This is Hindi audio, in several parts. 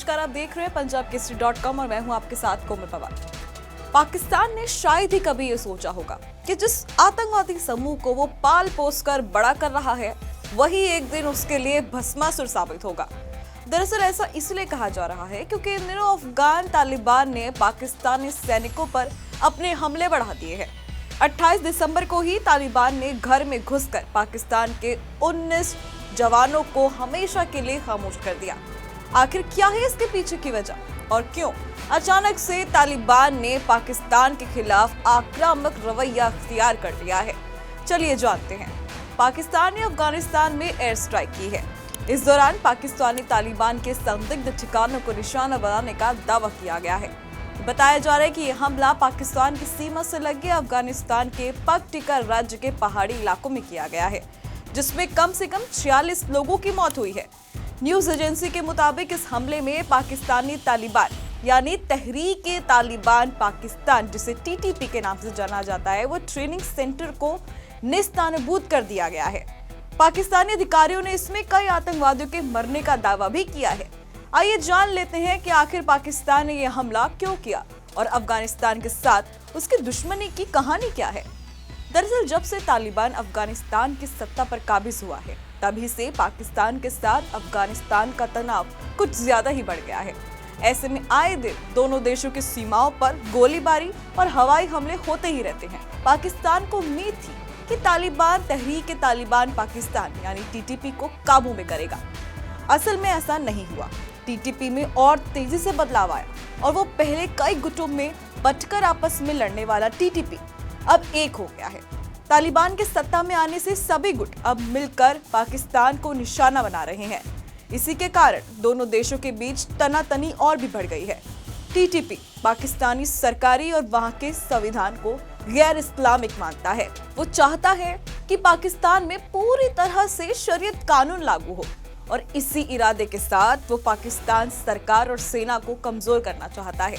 नमस्कार, आप देख रहे हैं punjabkesari.com और मैं हूं आपके साथ कोमल पवार। पाकिस्तान ने शायद ही कभी ये सोचा होगा कि जिस आतंकवादी समूह को वो पाल पोस कर बड़ा कर रहा है वही एक दिन उसके लिए भस्मासुर साबित होगा। दरअसल ऐसा इसलिए कहा जा रहा है क्योंकि इन दिनों अफगान तालिबान ने पाकिस्तानी सैनिकों पर अपने हमले बढ़ा दिए हैं। 28 दिसंबर को ही तालिबान ने घर में घुसकर पाकिस्तान के 19 जवानों को हमेशा के लिए खामोश कर दिया। आखिर क्या है इसके पीछे की वजह और क्यों अचानक से तालिबान ने पाकिस्तान के खिलाफ आक्रामक रवैया अख्तियार कर लिया है? चलिए जानते हैं। पाकिस्तान ने अफगानिस्तान में एयर स्ट्राइक की है। इस दौरान पाकिस्तानी तालिबान के संदिग्ध ठिकानों को निशाना बनाने का दावा किया गया है। बताया जा रहा है कि यह हमला पाकिस्तान की सीमा से लगे अफगानिस्तान के पकटिका राज्य के पहाड़ी इलाकों में किया गया है, जिसमें कम से कम 46 लोगों की मौत हुई है। न्यूज एजेंसी के मुताबिक इस हमले में पाकिस्तानी तालिबान यानी तहरीक-ए-तालिबान पाकिस्तान, जिसे टीटीपी के नाम से जाना जाता है, वो ट्रेनिंग सेंटर को नेस्तनाबूद कर दिया गया है। पाकिस्तानी अधिकारियों ने इसमें कई आतंकवादियों के मरने का दावा भी किया है। आइए जान लेते हैं कि आखिर पाकिस्तान ने यह हमला क्यों किया और अफगानिस्तान के साथ उसकी दुश्मनी की कहानी क्या है। दरअसल जब से तालिबान अफगानिस्तान की सत्ता पर काबिज हुआ है, तभी से पाकिस्तान के साथ अफगानिस्तान का तनाव कुछ ज्यादा ही बढ़ गया है। ऐसे में आए दिन दोनों देशों की सीमाओं पर गोलीबारी और हवाई हमले होते ही रहते हैं। पाकिस्तान को उम्मीद थी कि तालिबान तहरीक-ए-तालिबान पाकिस्तान यानी टीटीपी को काबू में करेगा। असल में ऐसा नहीं हुआ। टीटीपी में और तेजी से बदलाव आया और वो पहले कई गुटों में बंटकर आपस में लड़ने वाला टीटीपी अब एक हो गया है। तालिबान के सत्ता में आने से सभी गुट अब मिलकर पाकिस्तान को निशाना बना रहे हैं। इसी के कारण दोनों देशों के बीच तनातनी और भी बढ़ गई है। टीटीपी पाकिस्तानी सरकारी और वहां के संविधान को गैर इस्लामिक मानता है। वो चाहता है कि पाकिस्तान में पूरी तरह से शरीयत कानून लागू हो और इसी इरादे के साथ वो पाकिस्तान सरकार और सेना को कमजोर करना चाहता है।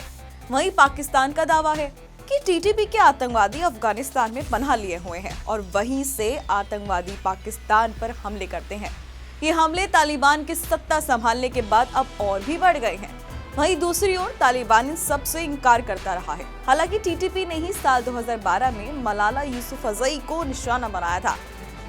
वहीं पाकिस्तान का दावा है कि टीटीपी के आतंकवादी अफगानिस्तान में पनाह लिए हुए हैं और वहीं से आतंकवादी पाकिस्तान पर हमले करते हैं। ये हमले तालिबान की सत्ता संभालने के बाद अब और भी बढ़ गए हैं। वहीं दूसरी ओर तालिबान इन सबसे इनकार करता रहा है। हालांकि टीटीपी ने ही साल 2012 में मलाला यूसुफजई को निशाना बनाया था।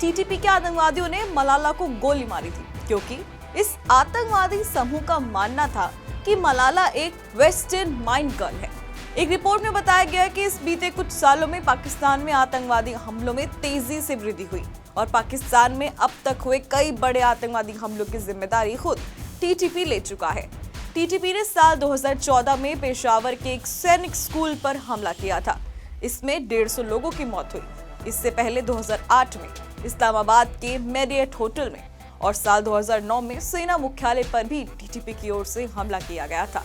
टीटीपी के आतंकवादियों ने मलाला को गोली मारी थी क्योंकि इस आतंकवादी समूह का मानना था कि मलाला एक वेस्टर्न माइंड गर्ल है। एक रिपोर्ट में बताया गया कि इस बीते कुछ सालों में पाकिस्तान में आतंकवादी हमलों में तेजी से वृद्धि हुई और पाकिस्तान में अब तक हुए कई बड़े आतंकवादी हमलों की जिम्मेदारी खुद टीटीपी ले चुका है। टीटीपी ने साल 2014 में पेशावर के एक सैनिक स्कूल पर हमला किया था। इसमें 150 लोगों की मौत हुई। इससे पहले 2008 में इस्लामाबाद के मैरियट होटल में और साल 2009 में सेना मुख्यालय पर भी टीटीपी की ओर से हमला किया गया था।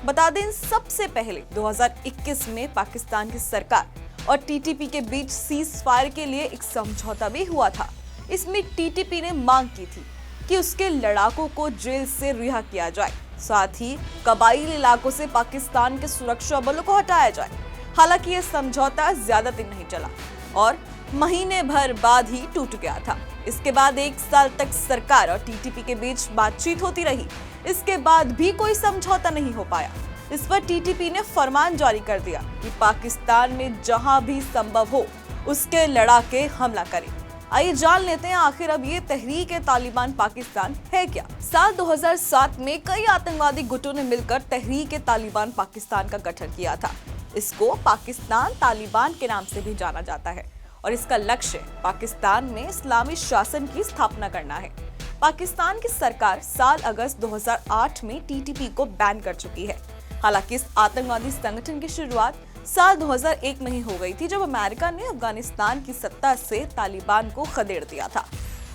बता दें, सबसे पहले 2021 में पाकिस्तान की सरकार और टीटीपी के बीच सीज फायर के लिए एक समझौता भी हुआ था। इसमें टीटीपी ने मांग की थी कि उसके लड़ाकों को जेल से रिहा किया जाए, साथ ही कबाइली इलाकों से पाकिस्तान के सुरक्षा बलों को हटाया जाए। हालांकि यह समझौता ज्यादा दिन नहीं चला और महीने भर बाद ही टूट गया था। इसके बाद 1 साल तक सरकार और टीटीपी के बीच बातचीत होती रही। इसके बाद भी कोई समझौता नहीं हो पाया। इस पर टीटीपी ने फरमान जारी कर दिया कि पाकिस्तान में जहां भी संभव हो उसके लड़ाके हमला करें। आइए जान लेते हैं आखिर अब ये तहरीक-ए-तालिबान पाकिस्तान है क्या। साल 2007 में कई आतंकवादी गुटों ने मिलकर तहरीक-ए-तालिबान पाकिस्तान का गठन किया था। इसको पाकिस्तान तालिबान के नाम से भी जाना जाता है और इसका लक्ष्य पाकिस्तान में इस्लामी शासन की स्थापना करना है। पाकिस्तान की सरकार साल अगस्त 2008 में टीटीपी को बैन कर चुकी है। हालांकि इस आतंकवादी संगठन की शुरुआत साल 2001 में ही हो गई थी, जब अमेरिका ने अफगानिस्तान की सत्ता से तालिबान को खदेड़ दिया था।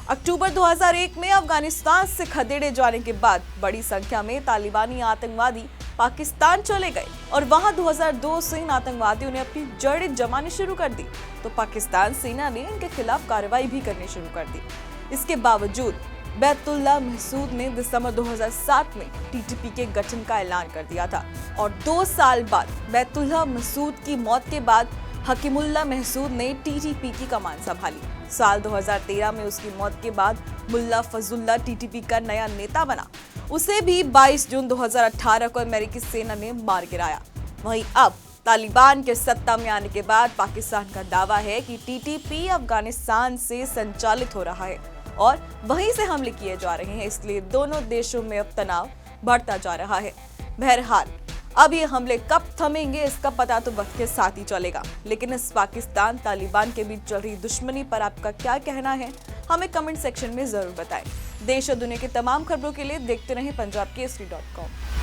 अक्टूबर 2001 में अफगानिस्तान से खदेड़े जाने के बाद बड़ी संख्या में तालिबानी आतंकवादी पाकिस्तान चले गए और वहां 2002 से इन आतंकवादियों ने अपनी जड़ें जमानी शुरू कर दी, तो पाकिस्तान सेना ने इनके खिलाफ कार्रवाई भी करनी शुरू कर दी। इसके बावजूद बैतुल्लाह महसूद ने दिसंबर 2007 में टीटीपी के गठन का ऐलान कर दिया था और 2 साल बाद बैतुल्लाह महसूद की मौत के बाद हकीमुल्लाह महसूद ने टीटीपी की कमान संभाली। साल 2013 में उसकी मौत के बाद मुल्ला फजलुल्लाह टीटीपी का नया नेता बना। उसे भी 22 जून 2018 को अमेरिकी सेना ने मार गिराया। वहीं अब तालिबान के सत्ता में आने के बाद पाकिस्तान का दावा है कि टीटीपी अफगानिस्तान से संचालित हो रहा है और वहीं से हमले किए जा रहे हैं, इसलिए दोनों देशों में अब तनाव बढ़ता जा रहा है। बहरहाल अब ये हमले कब थमेंगे इसका पता तो वक्त के साथ ही चलेगा, लेकिन इस पाकिस्तान तालिबान के बीच चल रही दुश्मनी पर आपका क्या कहना है, हमें कमेंट सेक्शन में जरूर बताएं। देश और दुनिया की तमाम खबरों के लिए देखते रहें पंजाब केसरी.com।